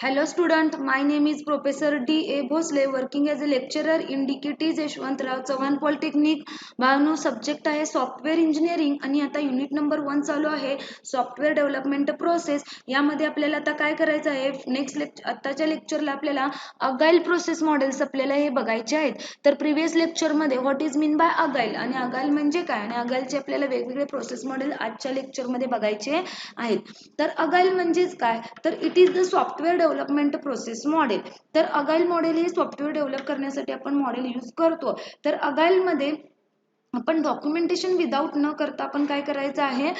Hello student, my name is Professor D. A. Bhosle working as a lecturer in DKT Yashwantrao Chavan polytechnic. भावनो subject आहे software engineering आणि आता unit number 1 चालू आहे software development process. यामध्ये आपल्याला आता काय करायचं आहे नेक्स्ट आताच्या लेक्चरला आपल्याला अगाईल प्रोसेस मॉडेल्स आपल्याला हे बघायचे आहेत. तर प्रिव्हियस लेक्चरमध्ये व्हॉट इज मीन बाय अगाईल आणि अगाईल म्हणजे काय आणि अगाईलचे आपल्याला वेगवेगळे प्रोसेस मॉडेल आजच्या लेक्चरमध्ये बघायचे आहेत. तर अगाईल म्हणजेच काय तर it is the software development process model. तर अगाईल मॉडेल हे सॉफ्टवेअर डेव्हलप करण्यासाठी आपण मॉडेल यूज करतो. तर अगाईल मध्ये आपण डॉक्युमेंटेशन विदाउट न करता आपण काय करायचं आहे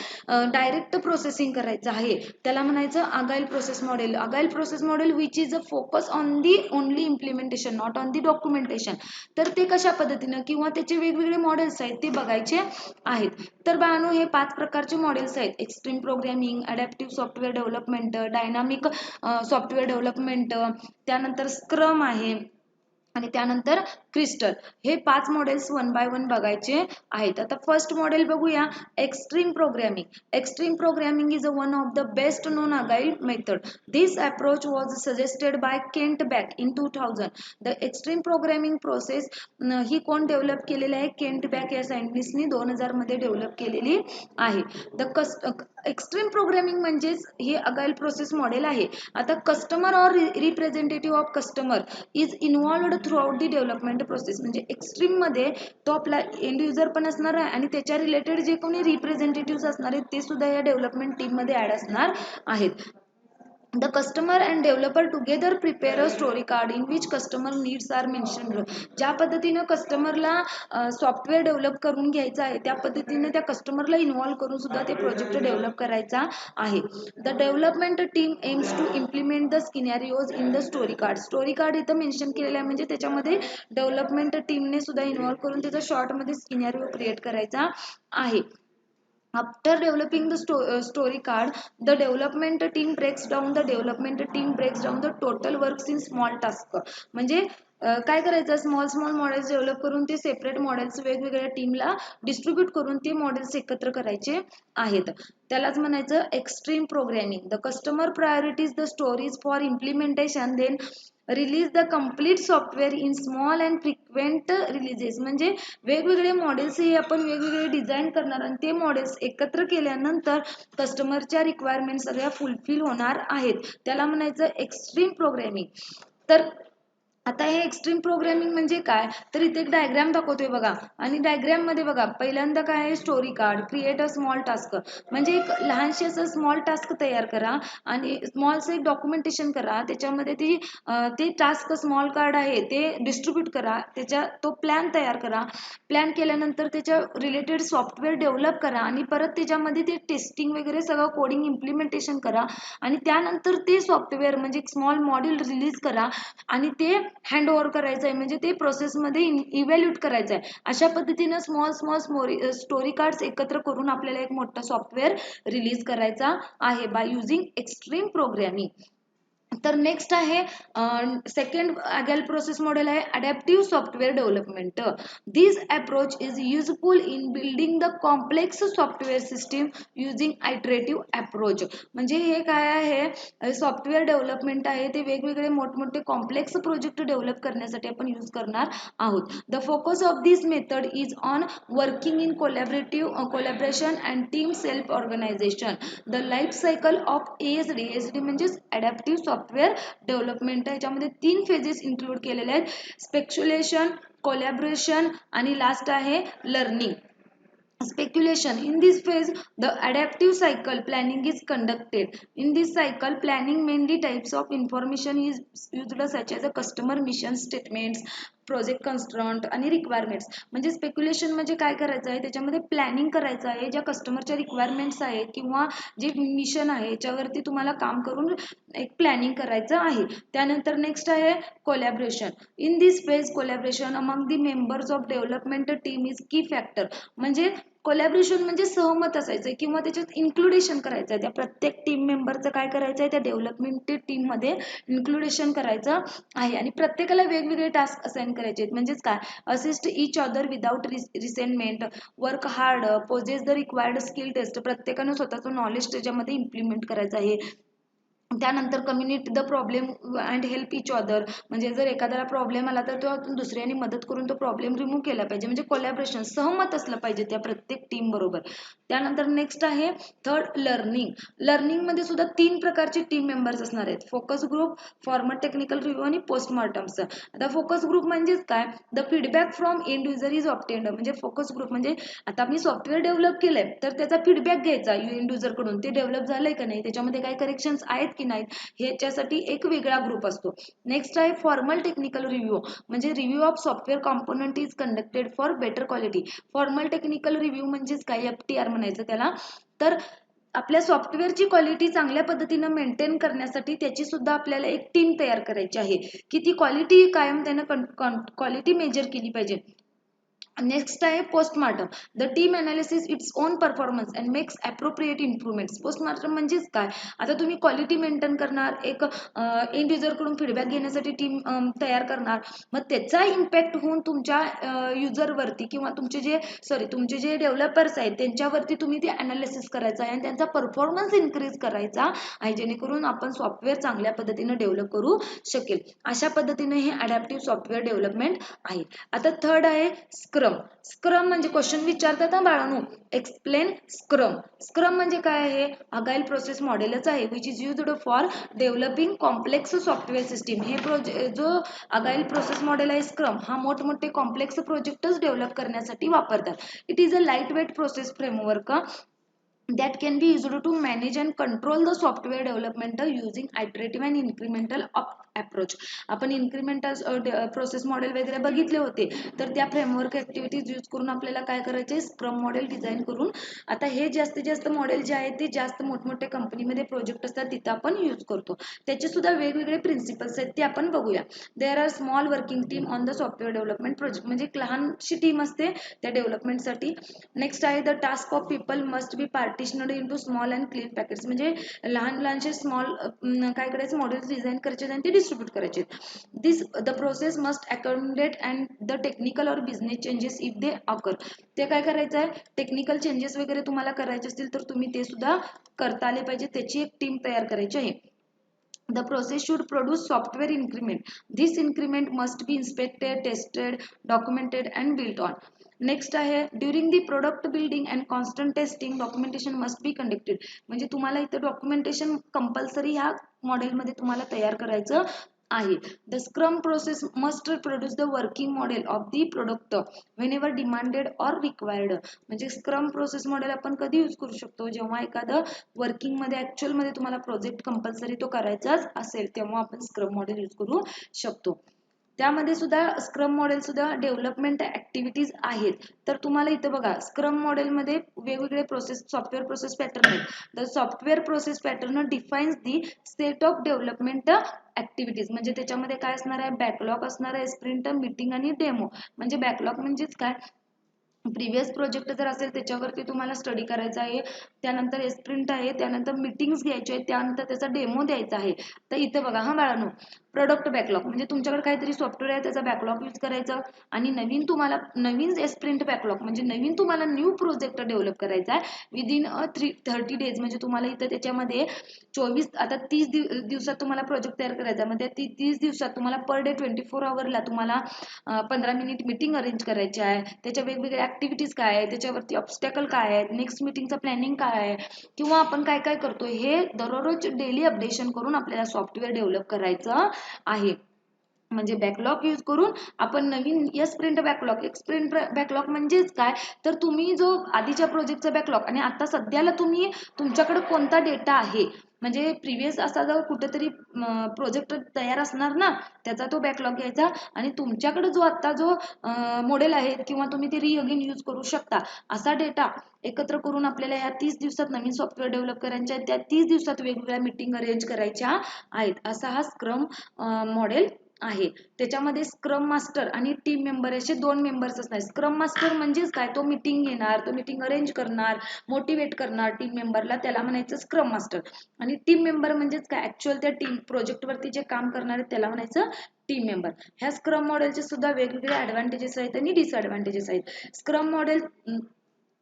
डायरेक्ट प्रोसेसिंग करायचं आहे. त्याला म्हणायचं agile process model. Agile process model which is a focus on the only implementation not on the documentation. तर ते कशा पद्धतीनं किंवा त्याचे वेगवेगळे मॉडेल्स आहेत ते बघायचे आहेत. तर बाळांनो हे 5 प्रकारचे मॉडेल्स आहेत. Extreme programming, adaptive software development, dynamic software development, त्यानंतर स्क्रम आहे आणि त्यानंतर क्रिस्टल. हे 5 मॉडेल्स वन बाय वन बघायचे आहेत. आता फर्स्ट मॉडेल बघूया extreme programming. Extreme programming is one of the best known agile method. This approach was suggested by Kent Beck in 2000. The extreme programming process ही कोण develop केलेली आहे Kent back या सायंटिस्टनी 2000 मध्ये डेव्हलप केलेली आहे. द एक्स्ट्रीम प्रोग्रॅमिंग म्हणजेच हे अगाईल प्रोसेस मॉडेल आहे. आता कस्टमर और representative of customer is involved through out the development process. म्हणजे एक्स्ट्रीम मध्ये तो आपला एंड युजर पण असणार आहे आणि त्याच्या रिलेटेड जे कोणी रिप्रेझेंटेटिव्ह असणार आहेत ते सुद्धा या डेव्हलपमेंट टीम मध्ये ऍड असणार आहेत. The customer and developer together prepare a story card in which customer needs are mentioned. ज्या पद्धतीनं कस्टमरला सॉफ्टवेअर डेव्हलप करून घ्यायचं आहे त्या पद्धतीने त्या कस्टमरला इन्व्हॉल्व करून सुद्धा ते प्रोजेक्ट डेव्हलप करायचा आहे. The development team aims to implement the scenarios in the story card. Story card इथं मेन्शन केलेलं आहे म्हणजे त्याच्यामध्ये डेव्हलपमेंट टीमने सुद्धा इन्व्हॉल्व करून त्याचा शॉर्टमध्ये स्किनॅरिओ क्रिएट करायचा आहे. After developing the story card, the development team breaks down the total works in small task. म्हणजे काय करायचं स्मॉल मॉडेल्स डेव्हलप करून ते सेपरेट मॉडेल्स वेगवेगळ्या टीमला डिस्ट्रीब्यूट करून ते मॉडेल्स एकत्र करायचे आहेत. त्यालाच म्हणायचं extreme programming. The customer priorities the stories for implementation then release the complete software in small and frequent releases. म्हणजे वेगवेगळे मॉडेल्स हे आपण वेगवेगळे डिझाईन करणार आणि ते मॉडेल्स एकत्र केल्यानंतर कस्टमरच्या रिक्वायरमेंट सगळ्या फुलफिल होणार आहेत. त्याला म्हणायचं एक्स्ट्रीम प्रोग्रॅमिंग. तर आता हे एक्स्ट्रीम प्रोग्रॅमिंग म्हणजे काय तर इथे एक डायग्राम दाखवतोय बघा आणि डायग्राम मध्ये बघा पहिल्यांदा काय आहे story card create a small task. म्हणजे एक लहानशी असं स्मॉल टास्क तयार करा आणि स्मॉलचं एक डॉक्युमेंटेशन करा. त्याच्यामध्ये ते टास्क स्मॉल कार्ड आहे ते डिस्ट्रीब्यूट करा. त्याच्या तो प्लॅन तयार करा. प्लॅन केल्यानंतर त्याच्या रिलेटेड सॉफ्टवेअर डेव्हलप करा आणि परत त्याच्यामध्ये ते टेस्टिंग वगैरे सगळं कोडिंग इम्प्लिमेंटेशन करा आणि त्यानंतर ते सॉफ्टवेअर म्हणजे एक स्मॉल मॉड्यूल रिलीज करा आणि ते हँड ओव्हर करायचं आहे म्हणजे ते प्रोसेसमध्ये इव्हॅल्युएट करायचं आहे. अशा पद्धतीनं स्मॉल स्टोरी कार्ड्स एकत्र करून आपल्याला एक मोठा सॉफ्टवेअर रिलीज करायचा आहे बाय युझिंग एक्स्ट्रीम प्रोग्रॅमिंग. तर नेक्स्ट आहे सेकंड अगाईल प्रोसेस मॉडेल आहे adaptive software development. This approach is useful in building the complex software system using iterative approach. म्हणजे हे काय आहे सॉफ्टवेअर डेव्हलपमेंट आहे ते वेगवेगळे मोठमोठे कॉम्प्लेक्स प्रोजेक्ट डेव्हलप करण्यासाठी आपण यूज करणार आहोत. The focus of this method is on working in collaboration and team self organisation. The life cycle of ASD. ASD म्हणजे अडॅप्टिव्ह सॉफ्टवेअर डेव्हलपमेंट. याच्यामध्ये 3 फेजेस इन्क्लूड केलेले आहेत स्पेक्युलेशन, कोलॅबरेशन आणि last आहे learning. Speculation. In this phase, the adaptive cycle planning is conducted. In this cycle, planning mainly types of information is used such as a customer mission statements, project constraint आणि requirements. म्हणजे speculation म्हणजे काय करायचं आहे त्याच्यामध्ये planning करायचं आहे ज्या कस्टमरच्या रिक्वायरमेंट्स आहेत किंवा जे मिशन आहे याच्यावरती तुम्हाला काम करून एक प्लॅनिंग करायचं आहे. त्यानंतर नेक्स्ट आहे collaboration. In this phase collaboration among the members of development team is की फॅक्टर. म्हणजे कोलॅबरेशन म्हणजे सहमत असायचं किंवा त्याच्यात इन्क्लुडेशन करायचं आहे. त्या प्रत्येक टीम मेंबरचं काय करायचं आहे त्या डेव्हलपमेंट टीममध्ये इन्क्लुडेशन करायचं आहे आणि प्रत्येकाला वेगवेगळे टास्क असाइन करायचे आहेत. म्हणजेच काय assist each other without resentment, work hard, possess the required skill test. प्रत्येकानं स्वतःचं नॉलेज त्याच्यामध्ये इम्प्लिमेंट करायचं आहे. त्यानंतर communicate the problem and help each other, म्हणजे जर एखाद्याला प्रॉब्लेम आला तर तो दुसऱ्याने मदत करून तो प्रॉब्लेम रिमूव्ह केला पाहिजे, म्हणजे कोलॅबरेशन, सहमत असलं पाहिजे त्या प्रत्येक टीम बरोबर. त्यानंतर नेक्स्ट आहे थर्ड लर्निंग. लर्निंगमध्ये सुद्धा 3 प्रकारचे टीम मेंबर्स असणार आहेत, focus group, formal technical review आणि पोस्टमॉर्टम्स. आता फोकस ग्रुप म्हणजेच काय, the feedback from end user is obtained. म्हणजे फोकस ग्रुप म्हणजे आता मी सॉफ्टवेअर डेव्हलप केलंय तर त्याचा फीडबॅक घ्यायचा एंड युजर कडून, ते डेव्हलप झालंय का नाही, त्याच्यामध्ये काही करेक्शन्स आहेत की नाहीत, ह्याच्यासाठी एक वेगळा ग्रुप असतो. नेक्स्ट आहे फॉर्मल टेक्निकल रिव्ह्यू, म्हणजे review of software component is conducted for better quality. Formal technical review म्हणजेच काय, FTR म्हणायचं त्याला. तर आपल्या सॉफ्टवेअरची क्वालिटी चांगल्या पद्धतीनं मेंटेन करण्यासाठी त्याची सुद्धा आपल्याला एक टीम तयार करायची आहे की ती क्वालिटी कायम त्यानं क्वालिटी मेजर केली पाहिजे. नेक्स्ट आहे postmortem. The team analysis its own performance and makes appropriate improvements. Postmortem म्हणजेच काय, आता तुम्ही क्वालिटी मेंटेन करणार, एक एंड युजरकडून फीडबॅक घेण्यासाठी टीम तयार करणार, मग त्याचा इम्पॅक्ट होऊन तुमच्या युजरवरती किंवा तुमचे जे डेव्हलपर्स आहेत त्यांच्यावरती तुम्ही ते अनालिसिस करायचं आहे आणि त्यांचा परफॉर्मन्स इन्क्रीज करायचा आहे, जेणेकरून आपण सॉफ्टवेअर चांगल्या पद्धतीने डेव्हलप करू शकेल. अशा पद्धतीने हे अडॅप्टिव्ह सॉफ्टवेअर डेव्हलपमेंट आहे. आता थर्ड आहे स्क्रम. स्क्रम म्हणजे क्वेश्चन विचारतात ना बाळांनो, एक्सप्लेन स्क्रम. स्क्रम म्हणजे काय आहे, अगाईल प्रोसेस मॉडेलच आहे which is used for developing complex software system. हे जो अगाईल प्रोसेस मॉडेल आहे स्क्रम, हा मोठमोठे कॉम्प्लेक्स प्रोजेक्टच डेव्हलप करण्यासाठी वापरतात. It is a light weight process framework that can be used to manage and control the software development using iterative and incremental approach. आपण incremental process model वगैरे बघितले होते, तर त्या फ्रेमवर्क ऍक्टिव्हिटीज यूज करून आपल्याला काय करायचे, स्क्रम मॉडेल डिझाईन करून. आता हे जास्तीत जास्त मॉडेल जे आहेत ते जास्त मोठमोठ्या कंपनीमध्ये प्रोजेक्ट असतात तिथं आपण यूज करतो. त्याचे सुद्धा वेगवेगळे प्रिन्सिपल्स आहेत ते आपण बघूया. There are small working team on the software development project, म्हणजे एक लहानशी टीम असते त्या डेव्हलपमेंटसाठी. नेक्स्ट आहे the task of people must be partitioned into small and clean packets, म्हणजे लहान लहानशे स्मॉल काय करायचं, मॉडेल्स डिझाईन करायचे आणि ते डिस्ट्रीब्यूट करायचे. This the process must accommodate and the technical और business changes if they occur. ते काय करायचं आहे, टेक्निकल चेंजेस वगैरे तुम्हाला करायचे असतील तर तुम्ही ते सुद्धा करता आले पाहिजे, त्याची एक टीम तयार करायची आहे. The process should produce software increment. This increment must be inspected, tested, documented and built on. Next आहे during the product building and constant testing documentation must be conducted. म्हणजे तुम्हाला इथं डॉक्युमेंटेशन कंपल्सरी ह्या मॉडेलमध्ये तुम्हाला तयार करायचं आहे. The scrum process must produce the working model of the product Wien ever demanded or required. म्हणजे स्क्रम प्रोसेस मॉडेल आपण कधी यूज करू शकतो, जेव्हा एखादं वर्किंगमध्ये ॲक्च्युअलमध्ये तुम्हाला प्रोजेक्ट कंपल्सरी तो करायचाच असेल तेव्हा आपण स्क्रम मॉडेल यूज करू शकतो. त्यामध्ये सुद्धा स्क्रम मॉडेल सुद्धा डेव्हलपमेंट ऍक्टिव्हिटीज आहेत. तर तुम्हाला इथं बघा स्क्रम मॉडेलमध्ये वेगवेगळे सॉफ्टवेअर प्रोसेस पॅटर्न आहेत. The software process pattern defines the set of development activities. म्हणजे त्याच्यामध्ये काय असणार आहे, बॅकलॉग असणार आहे, स्प्रिंट, मीटिंग आणि डेमो. म्हणजे बॅकलॉग म्हणजेच काय, प्रिव्हियस प्रोजेक्ट जर असेल त्याच्यावरती तुम्हाला स्टडी करायचा आहे, त्यानंतर स्प्रिंट आहे, त्यानंतर मीटिंग्स घ्यायचे आहेत, त्यानंतर त्याचा डेमो द्यायचा आहे. तर इथे बघा हा बाळांनो, प्रोडक्ट बॅकलॉग म्हणजे तुमच्याकडे काहीतरी सॉफ्टवेअर आहे त्याचा बॅकलॉग यूज करायचं, आणि नवीन स्प्रिंट बॅकलॉग म्हणजे नवीन तुम्हाला न्यू प्रोजेक्ट डेव्हलप करायचा आहे विदिन 30 डेज. म्हणजे तुम्हाला इथं त्याच्यामध्ये 30 दिवसात तुम्हाला प्रोजेक्ट तयार करायचा, म्हणजे 30 दिवसात तुम्हाला पर डे 24 आवरला तुम्हाला 15 मिनिट मीटिंग अरेंज करायची आहे. त्याच्या वेगवेगळ्या ऍक्टिव्हिटीज काय आहे, त्याच्यावरती ऑब्स्टॅकल काय आहे, नेक्स्ट मीटिंगचं प्लॅनिंग काय आहे, किंवा आपण काय काय करतोय हे दररोज डेली अपडेशन करून आपल्याला सॉफ्टवेअर डेव्हलप करायचं आहे. म्हणजे बॅकलॉग यूज करून आपण नवीन स्प्रिंट बॅकलॉग. एक स्प्रिंट बॅकलॉग म्हणजेच काय, तर तुम्ही जो आधीच्या प्रोजेक्टचा बॅकलॉग आणि आता सध्याला तुमच्याकडे कोणता डेटा आहे, म्हणजे प्रिव्हियस असा जो कुठेतरी प्रोजेक्ट तयार असणार ना त्याचा तो बॅकलॉग घ्यायचा, आणि तुमच्याकडे जो मॉडेल आहे किंवा तुम्ही ते अगेन यूज करू शकता असा डेटा एकत्र करून आपल्याला ह्या 30 दिवसात नवीन सॉफ्टवेअर डेव्हलप करायचे आहे. त्या 30 दिवसात वेगवेगळ्या मीटिंग अरेंज करायच्या आहेत. असा हा स्क्रम मॉडेल आहे. त्याच्यामध्ये स्क्रम मास्टर आणि टीम मेंबर असे 2 मेंबर्स असणार. स्क्रम मास्टर म्हणजेच काय, तो मीटिंग घेणार, तो मीटिंग अरेंज करणार, मोटिवेट करणार टीम मेंबरला, त्याला म्हणायचं स्क्रम मास्टर. आणि टीम मेंबर म्हणजेच काय, ऍक्च्युअल त्या टीम प्रोजेक्टवरती जे काम करणार त्याला म्हणायचं टीम मेंबर. ह्या स्क्रम मॉडेलचे सुद्धा वेगवेगळे ऍडव्हान्टेजेस आहेत आणि डिसएडव्हान्टेजेस आहेत. Scrum model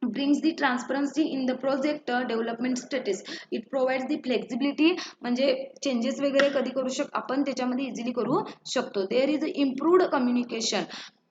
brings the transparency in the project development status. It provides the flexibility, म्हणजे चेंजेस वगैरे कधी करू आपण त्याच्यामध्ये इझिली करू शकतो. There is improved communication,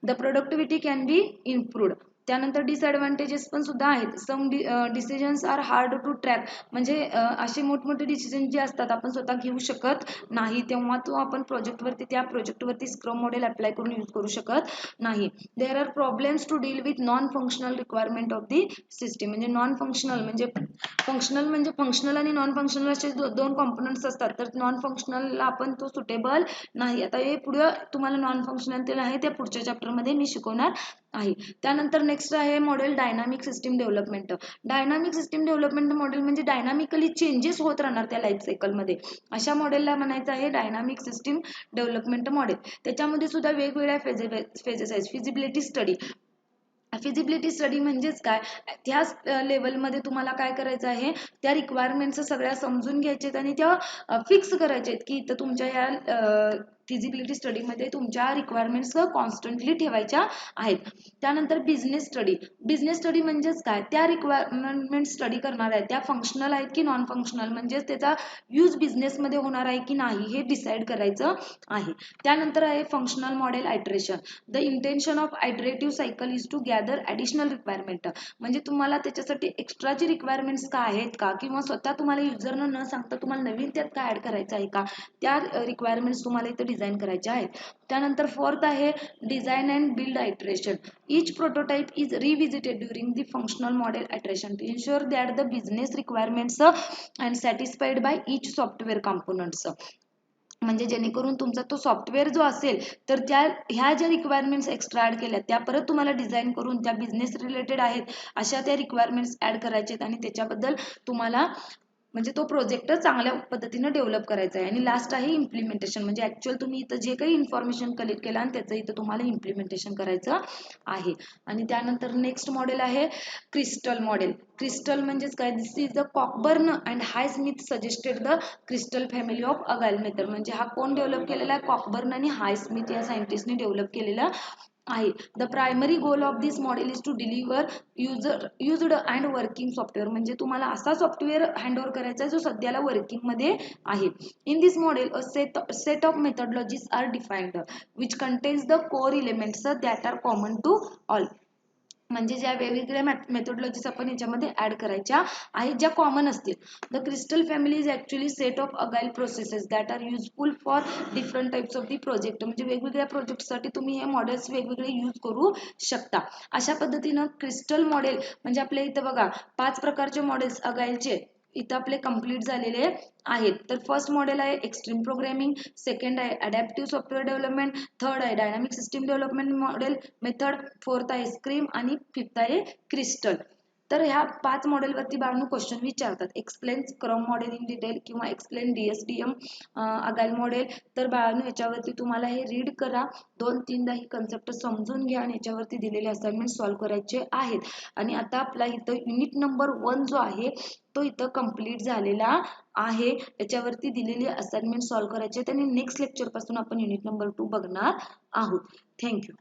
the productivity can be improved. त्यानंतर डिसएडव्हान्टेजेस पण सुद्धा आहेत. Some decisions are hard to track, म्हणजे असे मोठमोठे डिसिजन जे असतात आपण स्वतः घेऊ शकत नाही, तेव्हा तो आपण प्रोजेक्टवरती त्या प्रोजेक्टवरती स्क्रम मॉडेल अप्लाय करून यूज करू शकत नाही. There are problems to deal with non functional requirement of the system, म्हणजे नॉन फंक्शनल म्हणजे फंक्शनल आणि नॉन फंक्शनल असे दोन कॉम्पोनंट्स असतात. तर नॉन फंक्शनलला आपण तो सुटेबल नाही. आता हे पुढे तुम्हाला नॉन फंक्शनल ते आहे त्या पुढच्या चॅप्टरमध्ये मी शिकवणार आहे. त्यानंतर नेक्स्ट आहे model dynamic system development. Dynamic system development model म्हणजे डायनामिकली चेंजेस होत राहणार त्या लाईफ सायकलमध्ये, अशा मॉडेलला म्हणायचं आहे डायनामिक सिस्टीम डेव्हलपमेंट मॉडेल. त्याच्यामध्ये सुद्धा वेगवेगळ्या फेजेस आहेत. Feasibility study. फिजिबिलिटी स्टडी म्हणजेच काय, त्याच लेवलमध्ये तुम्हाला काय करायचं आहे, त्या रिक्वायरमेंट्स सगळ्या समजून घ्यायचे आणि त्या फिक्स करायचे आहेत की इथं तुमच्या या फिजिबिलिटी स्टडीमध्ये तुमच्या रिक्वायरमेंट्स कॉन्स्टंटली ठेवायच्या आहेत. त्यानंतर बिझनेस स्टडी. बिझनेस स्टडी म्हणजेच काय, त्या रिक्वायरमेंट स्टडी करणार आहे त्या फंक्शनल आहेत की नॉन फंक्शनल, म्हणजेच त्याचा यूज बिझनेसमध्ये होणार आहे की नाही हे डिसाईड करायचं आहे. त्यानंतर आहे functional model iteration. The intention of iterative cycle is to gather additional requirement, म्हणजे तुम्हाला त्याच्यासाठी एक्स्ट्राची रिक्वायरमेंट्स काय आहेत का, किंवा स्वतः तुम्हाला युजरनं न सांगता तुम्हाला नवीन त्यात काय ॲड करायचं आहे का, त्या रिक्वायरमेंट्स तुम्हाला इथं डिझाईन करायच्या आहेत. त्यानंतर फोर्थ आहे design and build iteration. each prototype is revisited during the functional model iteration to ensure that the business requirements and satisfied by each software components. म्हणजे जेणेकरून तुमचा तो सॉफ्टवेअर जो असेल तर त्या ह्या ज्या रिक्वायरमेंट्स एक्स्ट्रा ॲड केल्या त्या परत तुम्हाला डिझाईन करून त्या बिझनेस रिलेटेड आहेत अशा त्या रिक्वायरमेंट्स ॲड करायचे आहेत आणि त्याच्याबद्दल तुम्हाला म्हणजे तो प्रोजेक्ट चांगल्या पद्धतीने डेव्हलप करायचा आहे. आणि लास्ट आहे इम्प्लिमेंटेशन, म्हणजे ऍक्च्युअल तुम्ही इथं जे काही इन्फॉर्मेशन कलेक्ट केलं आणि त्याचं इथं तुम्हाला इम्प्लिमेंटेशन करायचं आहे. आणि त्यानंतर नेक्स्ट मॉडेल आहे क्रिस्टल मॉडेल. क्रिस्टल म्हणजेच काय, this is the Cockburn and Highsmith suggested the crystal family of agile method. म्हणजे हा कोण डेव्हलप केलेला आहे, कॉकबर्न आणि हाय स्मिथ या सायंटिस्टने डेव्हलप केलेला आहे. The primary goal of this model is to deliver used and working software, म्हणजे तुम्हाला असा सॉफ्टवेअर हँडओव्हर करायचा आहे जो सध्याला वर्किंग मध्ये आहे. In this model a set of methodologies are defined which contains the core elements that are common to all, म्हणजे ज्या वेगवेगळ्या मेथडॉलॉजीज आपण याच्यामध्ये ऍड करायच्या आहेत ज्या कॉमन असतील. The crystal family is actually set of agile processes that are useful for different types of the project, म्हणजे वेगवेगळ्या प्रोजेक्टसाठी तुम्ही हे मॉडेल्स वेगवेगळे यूज करू शकता. अशा पद्धतीनं क्रिस्टल मॉडेल म्हणजे आपल्या इथं बघा 5 प्रकारचे मॉडेल्स अगाइलचे इथं आपले कंप्लीट झालेले आहेत. तर फर्स्ट मॉडेल आहे एक्स्ट्रीम प्रोग्रामिंग, सेकंड आहे अडॅप्टिव्ह सॉफ्टवेअर डेव्हलपमेंट, थर्ड आहे dynamic system development model method, fourth आहे स्क्रीम आणि फिफ्थ आहे क्रिस्टल. तर ह्या 5 मॉडेलवरती बाळांनो क्वेश्चन विचारतात. Explain scrum model in detail किंवा एक्सप्लेन DSDM अगाइल मॉडेल. तर बाळांनो याच्यावरती तुम्हाला हे रीड करा, 2-3दा ही कन्सेप्ट समजून घ्या आणि याच्यावरती दिलेले असाइनमेंट सॉल्व्ह करायचे आहेत. आणि आता आपला इथं युनिट नंबर 1 जो आहे तो इथं कंप्लीट झालेला आहे. याच्यावरती दिलेली असाइनमेंट सॉल्व्ह करायचे आणि नेक्स्ट लेक्चर पासून आपण युनिट नंबर 2 बघणार आहोत. थँक्यू.